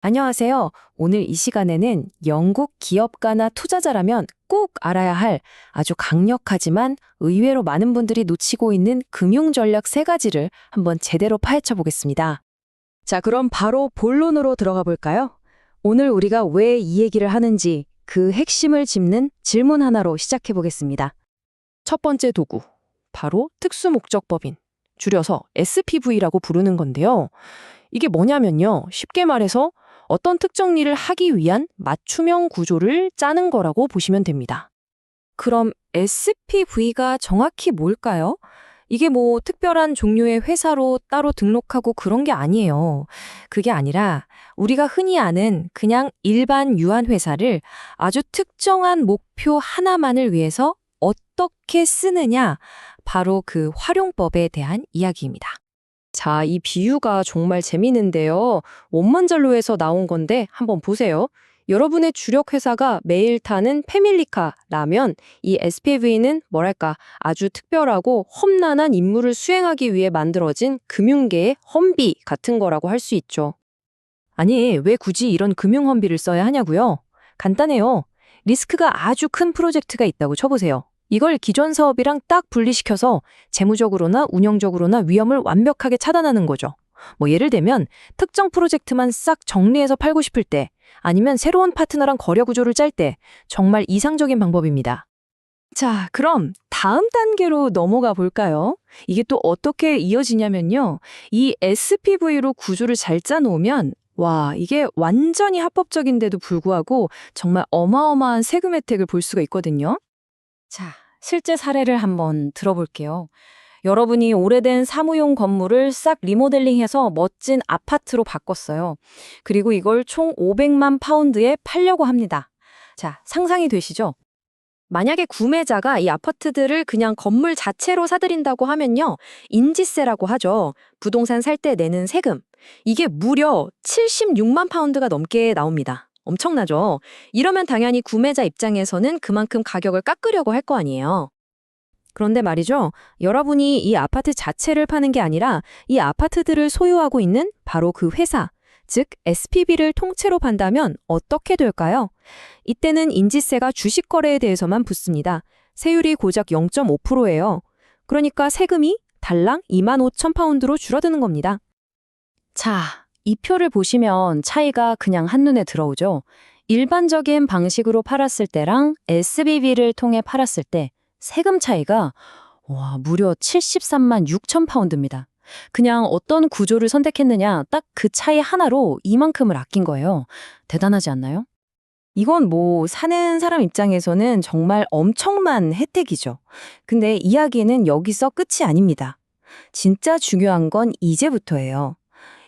안녕하세요. 오늘 이 시간에는 영국 기업가나 투자자라면 꼭 알아야 할 아주 강력하지만 의외로 많은 분들이 놓치고 있는 금융 전략 세 가지를 한번 제대로 파헤쳐 보겠습니다. 자, 그럼 바로 본론으로 들어가 볼까요? 오늘 우리가 왜 이 얘기를 하는지 그 핵심을 짚는 질문 하나로 시작해 보겠습니다. 첫 번째 도구, 바로 특수목적법인, 줄여서 SPV라고 부르는 건데요. 이게 뭐냐면요. 쉽게 말해서 어떤 특정 일을 하기 위한 맞춤형 구조를 짜는 거라고 보시면 됩니다. 그럼 SPV가 정확히 뭘까요? 이게 뭐 특별한 종류의 회사로 따로 등록하고 그런 게 아니에요. 그게 아니라 우리가 흔히 아는 그냥 일반 유한회사를 아주 특정한 목표 하나만을 위해서 어떻게 쓰느냐, 바로 그 활용법에 대한 이야기입니다. 자, 이 비유가 정말 재미있는데요. 원문절로에서 나온 건데 한번 보세요. 여러분의 주력 회사가 매일 타는 패밀리카라면 이 SPV는 뭐랄까 아주 특별하고 험난한 임무를 수행하기 위해 만들어진 금융계의 험비 같은 거라고 할 수 있죠. 아니, 왜 굳이 이런 금융 험비를 써야 하냐고요? 간단해요. 리스크가 아주 큰 프로젝트가 있다고 쳐보세요. 이걸 기존 사업이랑 딱 분리시켜서 재무적으로나 운영적으로나 위험을 완벽하게 차단하는 거죠. 뭐 예를 들면 특정 프로젝트만 싹 정리해서 팔고 싶을 때, 아니면 새로운 파트너랑 거래 구조를 짤 때 정말 이상적인 방법입니다. 자, 그럼 다음 단계로 넘어가 볼까요? 이게 또 어떻게 이어지냐면요. 이 SPV로 구조를 잘 짜놓으면 와, 이게 완전히 합법적인데도 불구하고 정말 어마어마한 세금 혜택을 볼 수가 있거든요. 자, 실제 사례를 한번 들어볼게요. 여러분이 오래된 사무용 건물을 싹 리모델링해서 멋진 아파트로 바꿨어요. 그리고 이걸 총 500만 파운드에 팔려고 합니다. 자, 상상이 되시죠? 만약에 구매자가 이 아파트들을 그냥 건물 자체로 사들인다고 하면요. 인지세라고 하죠. 부동산 살 때 내는 세금. 이게 무려 76만 파운드가 넘게 나옵니다. 엄청나죠? 이러면 당연히 구매자 입장에서는 그만큼 가격을 깎으려고 할 거 아니에요. 그런데 말이죠. 여러분이 이 아파트 자체를 파는 게 아니라 이 아파트들을 소유하고 있는 바로 그 회사, 즉 SPV를 통째로 판다면 어떻게 될까요? 이때는 인지세가 주식 거래에 대해서만 붙습니다. 세율이 고작 0.5%예요. 그러니까 세금이 달랑 2만 5천 파운드로 줄어드는 겁니다. 자, 이 표를 보시면 차이가 그냥 한눈에 들어오죠. 일반적인 방식으로 팔았을 때랑 SPV를 통해 팔았을 때 세금 차이가 무려 73만 6천 파운드입니다. 그냥 어떤 구조를 선택했느냐 딱 그 차이 하나로 이만큼을 아낀 거예요. 대단하지 않나요? 이건 뭐 사는 사람 입장에서는 정말 엄청난 혜택이죠. 근데 이야기는 여기서 끝이 아닙니다. 진짜 중요한 건 이제부터예요.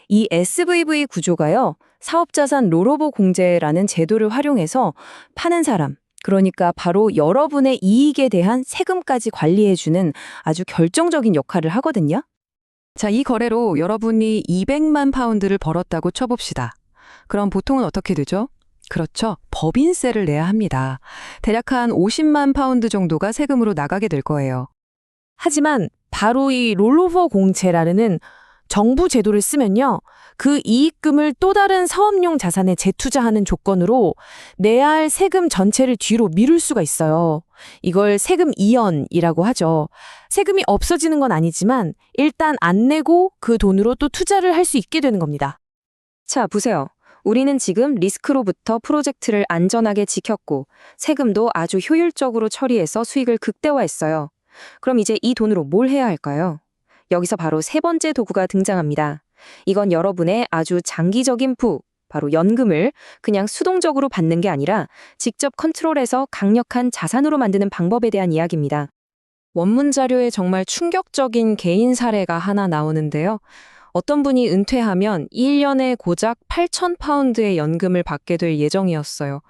이 SVV 구조가요, 사업자산 롤오버 공제라는 제도를 활용해서 파는 사람, 그러니까 바로 여러분의 이익에 대한 세금까지 관리해주는 아주 결정적인 역할을 하거든요. 자, 이 거래로 여러분이 200만 파운드를 벌었다고 쳐봅시다. 그럼 보통은 어떻게 되죠? 그렇죠. 법인세를 내야 합니다. 대략 한 50만 파운드 정도가 세금으로 나가게 될 거예요. 하지만 바로 이 롤오버 공제라는 정부 제도를 쓰면요. 그 이익금을 또 다른 사업용 자산에 재투자하는 조건으로 내야 할 세금 전체를 뒤로 미룰 수가 있어요. 이걸 세금 이연이라고 하죠. 세금이 없어지는 건 아니지만 일단 안 내고 그 돈으로 또 투자를 할 수 있게 되는 겁니다. 자, 보세요. 우리는 지금 리스크로부터 프로젝트를 안전하게 지켰고 세금도 아주 효율적으로 처리해서 수익을 극대화했어요. 그럼 이제 이 돈으로 뭘 해야 할까요? 여기서 바로 세 번째 도구가 등장합니다. 이건 여러분의 아주 장기적인 부, 바로 연금을 그냥 수동적으로 받는 게 아니라 직접 컨트롤해서 강력한 자산으로 만드는 방법에 대한 이야기입니다. 원문 자료에 정말 충격적인 개인 사례가 하나 나오는데요. 어떤 분이 은퇴하면 1년에 고작 8천 파운드의 연금을 받게 될 예정이었어요.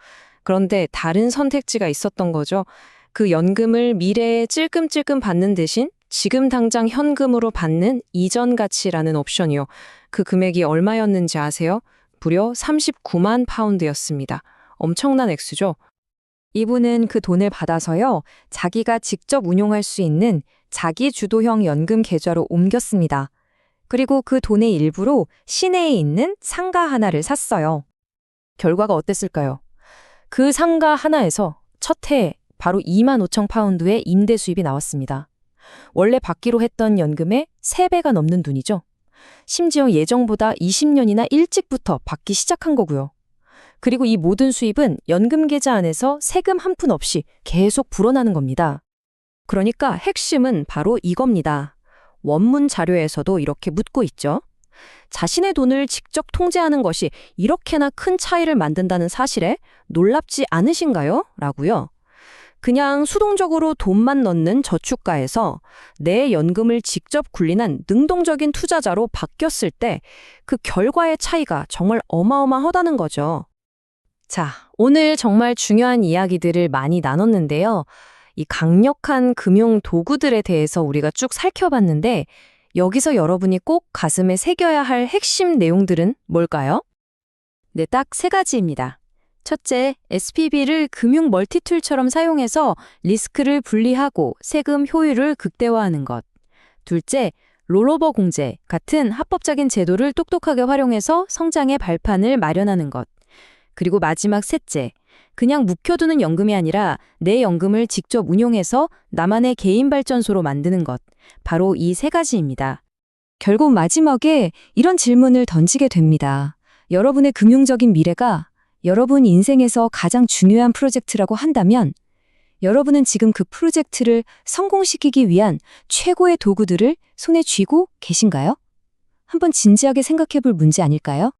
그런데 다른 선택지가 있었던 거죠. 그 연금을 미래에 찔끔찔끔 받는 대신 지금 당장 현금으로 받는 이전 가치라는 옵션이요. 그 금액이 얼마였는지 아세요? 무려 39만 파운드였습니다. 엄청난 액수죠. 이분은 그 돈을 받아서요. 자기가 직접 운용할 수 있는 자기 주도형 연금 계좌로 옮겼습니다. 그리고 그 돈의 일부로 시내에 있는 상가 하나를 샀어요. 결과가 어땠을까요? 그 상가 하나에서 첫 해에 바로 25,000파운드의 임대 수입이 나왔습니다. 원래 받기로 했던 연금의 3배가 넘는 돈이죠. 심지어 예정보다 20년이나 일찍부터 받기 시작한 거고요. 그리고 이 모든 수입은 연금 계좌 안에서 세금 한 푼 없이 계속 불어나는 겁니다. 그러니까 핵심은 바로 이겁니다. 원문 자료에서도 이렇게 묻고 있죠. 자신의 돈을 직접 통제하는 것이 이렇게나 큰 차이를 만든다는 사실에 놀랍지 않으신가요? 라고요. 그냥 수동적으로 돈만 넣는 저축가에서 내 연금을 직접 굴리는 능동적인 투자자로 바뀌었을 때 그 결과의 차이가 정말 어마어마하다는 거죠. 자, 오늘 정말 중요한 이야기들을 많이 나눴는데요. 이 강력한 금융 도구들에 대해서 우리가 쭉 살펴봤는데 여기서 여러분이 꼭 가슴에 새겨야 할 핵심 내용들은 뭘까요? 네, 딱 3가지입니다. 첫째, SPV를 금융 멀티툴처럼 사용해서 리스크를 분리하고 세금 효율을 극대화하는 것. 둘째, 롤오버 공제 같은 합법적인 제도를 똑똑하게 활용해서 성장의 발판을 마련하는 것. 그리고 마지막 셋째, 그냥 묵혀두는 연금이 아니라 내 연금을 직접 운용해서 나만의 개인 발전소로 만드는 것. 바로 이 3가지입니다. 결국 마지막에 이런 질문을 던지게 됩니다. 여러분의 금융적인 미래가 여러분 인생에서 가장 중요한 프로젝트라고 한다면 여러분은 지금 그 프로젝트를 성공시키기 위한 최고의 도구들을 손에 쥐고 계신가요? 한번 진지하게 생각해 볼 문제 아닐까요?